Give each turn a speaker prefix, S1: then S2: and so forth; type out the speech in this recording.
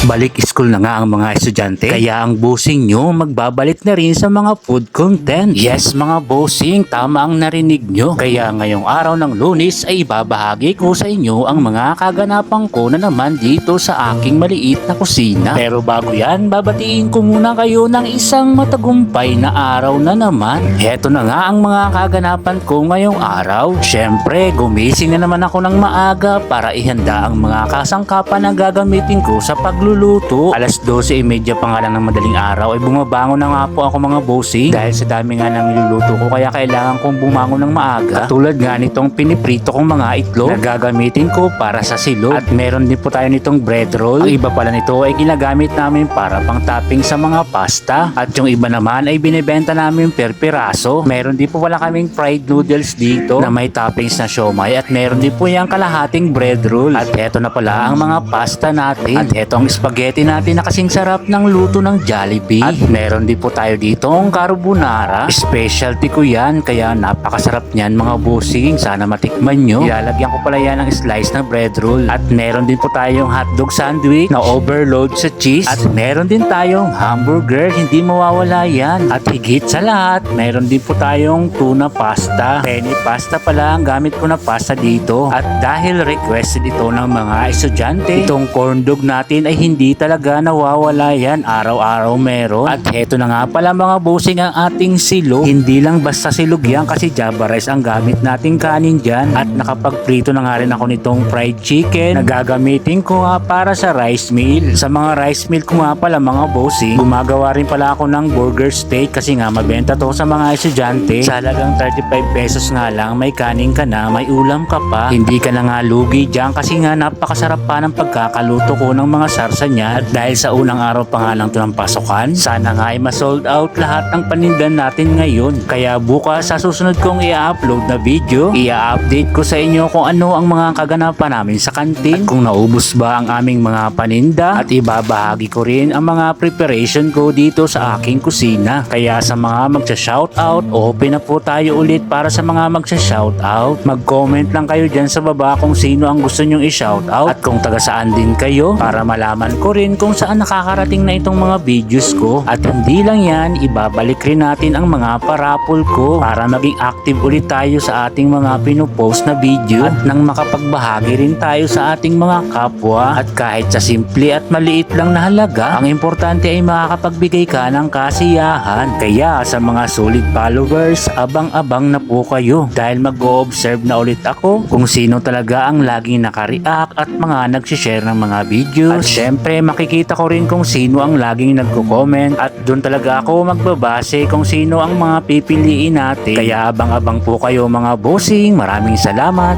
S1: Balik school na nga ang mga estudyante, kaya ang bossing nyo magbabalik na rin sa mga food content. Yes mga bossing, tama ang narinig nyo. Kaya ngayong araw ng Lunes ay ibabahagi ko sa inyo ang mga kaganapan ko na naman dito sa aking maliit na kusina. Pero bago yan, babatiin ko muna kayo ng isang matagumpay na araw na naman. Heto na nga ang mga kaganapan ko ngayong araw. Syempre, gumising na naman ako ng maaga para ihanda ang mga kasangkapan na gagamitin ko sa pagluluto. Alas 12:30 pa nga lang ng madaling araw ay bumabangon na nga po ako mga bossing dahil sa dami nga ng niluluto ko, kaya kailangan kong bumangon ng maaga. Katulad nga nitong piniprito kong mga itlog na gagamitin ko para sa silog, at meron din po tayo nitong bread roll. Ang iba pala nito ay ginagamit namin para pang topping sa mga pasta, at yung iba naman ay binibenta namin per piraso. Meron din po pala kaming fried noodles dito na may toppings na siomay, at meron din po yung kalahating bread roll. At eto na pala ang mga pasta natin, at eto ang spaghetti natin na kasing sarap ng luto ng Jollibee. At meron din po tayo dito ang carbonara. Specialty ko yan, kaya napakasarap niyan mga bossing. Sana matikman nyo. Ilalagyan ko pala yan ng slice na bread roll. At meron din po tayong hotdog sandwich na overload sa cheese. At meron din tayong hamburger, hindi mawawala yan. At higit sa lahat, meron din po tayong tuna pasta. Penny pasta pala ang gamit ko na pasta dito. At dahil requested ito ng mga estudyante, itong corn dog natin ay hindi talaga nawawala yan. Araw-araw meron. At heto na nga pala mga bossing ang ating silog. Hindi lang basta silog yan, kasi Java rice ang gamit nating kanin dyan. At nakapagprito na nga rin ako nitong fried chicken na gagamitin ko nga para sa rice meal. Sa mga rice meal ko nga pala mga bossing, gumagawa rin pala ako ng burger steak, kasi nga mabenta to sa mga estudyante. Sa halagang 35 pesos nga lang, may kanin ka na, may ulam ka pa. Hindi ka na nga lugi dyan, kasi nga napakasarap pa ng pagkakaluto ko ng mga sarsa niya. At dahil sa unang araw pa nga lang to ng pasukan, sana nga ay ma-sold out lahat ng panindan natin ngayon. Kaya bukas sa susunod kong i-upload na video, i-update ko sa inyo kung ano ang mga kaganapan namin sa kantin, at kung naubos ba ang aming mga paninda, at ibabahagi ko rin ang mga preparation ko dito sa aking kusina. Kaya sa mga magsha-shoutout, open na po tayo ulit para sa mga magsha-shoutout. Mag-comment lang kayo dyan sa baba kung sino ang gusto nyong i-shoutout, at kung taga saan din kayo, para malaman ko rin kung saan nakakarating na itong mga videos ko. At hindi lang yan, ibabalik rin natin ang mga parapol ko para maging active ulit tayo sa ating mga pinupost na video, at nang makapagbahagi rin tayo sa ating mga kapwa. At kahit sa simple at maliit lang na halaga, ang importante ay makakapagbigay ka ng kasiyahan. Kaya sa mga solid followers, abang-abang na po kayo, dahil mag-o-observe na ulit ako kung sino talaga ang laging naka-react at mga nag-share ng mga videos. At syempre makikita ko rin kung sino ang laging nagko-comment, at doon talaga ako magbabase kung sino ang mga pipiliin natin. Kaya abang-abang po kayo mga bossing. Maraming salamat.